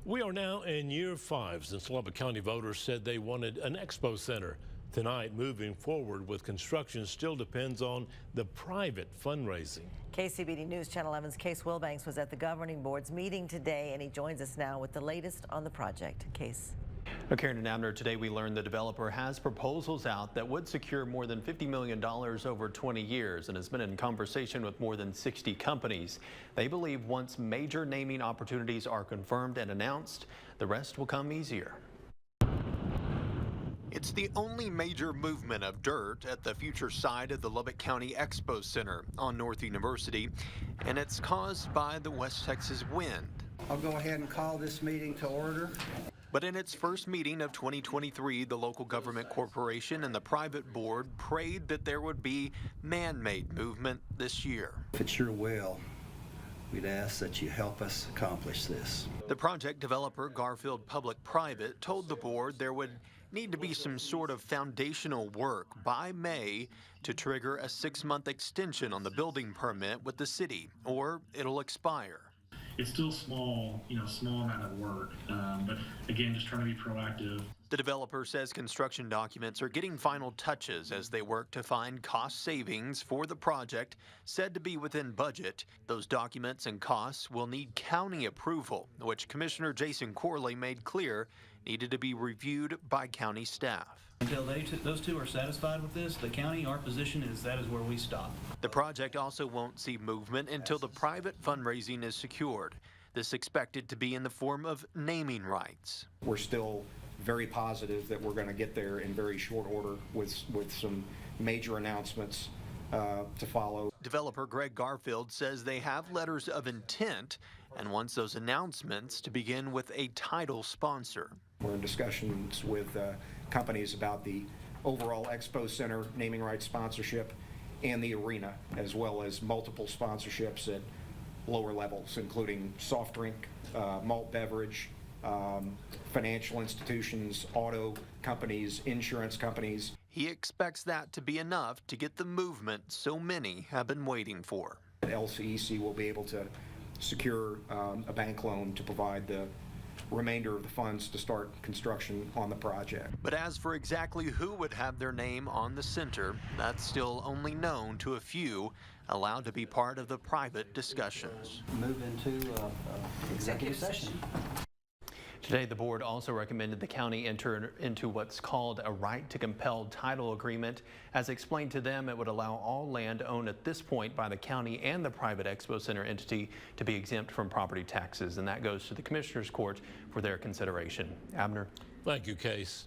We are now in year 5 since Lubbock County voters said they wanted an expo center. Tonight, moving forward with construction still depends on the private fundraising. KCBD News Channel 11's Case Wilbanks was at the governing board's meeting today, and he joins us now with the latest on the project. Case. Karen and Abner, today we learned the developer has proposals out that would secure more than $50 million over 20 years and has been in conversation with more than 60 companies. They believe once major naming opportunities are confirmed and announced, the rest will come easier. It's the only major movement of dirt at the future site of the Lubbock County Expo Center on North University, and it's caused by the West Texas wind. I'll go ahead and call this meeting to order. But in its first meeting of 2023, the local government corporation and the private board prayed that there would be man-made movement this year. If it's your will, we'd ask that you help us accomplish this. The project developer, Garfield Public-Private, told the board there would need to be some sort of foundational work by May to trigger a 6-month extension on the building permit with the city, or it'll expire. It's still small, small amount of work, but again, just trying to be proactive. The developer says construction documents are getting final touches as they work to find cost savings for the project, said to be within budget. Those documents and costs will need county approval, which Commissioner Jason Corley made clear needed to be reviewed by county staff. Until those two are satisfied with this, the county, our position is that is where we stop. The project also won't see movement until the private fundraising is secured. This expected to be in the form of naming rights. We're still very positive that we're going to get there in very short order with some major announcements to follow. Developer Greg Garfield says they have letters of intent and wants those announcements to begin with a title sponsor. We're in discussions with companies about the overall Expo Center naming rights sponsorship and the arena, as well as multiple sponsorships at lower levels, including soft drink, malt beverage, financial institutions, auto companies, insurance companies. He expects that to be enough to get the movement so many have been waiting for. LCEC will be able to secure a bank loan to provide the remainder of the funds to start construction on the project. But as for exactly who would have their name on the center, that's still only known to a few allowed to be part of the private discussions. Move into executive session. Today, the board also recommended the county enter into what's called a right to compel title agreement. As explained to them, it would allow all land owned at this point by the county and the private Expo Center entity to be exempt from property taxes, and that goes to the Commissioner's Court for their consideration. Abner. Thank you, Case.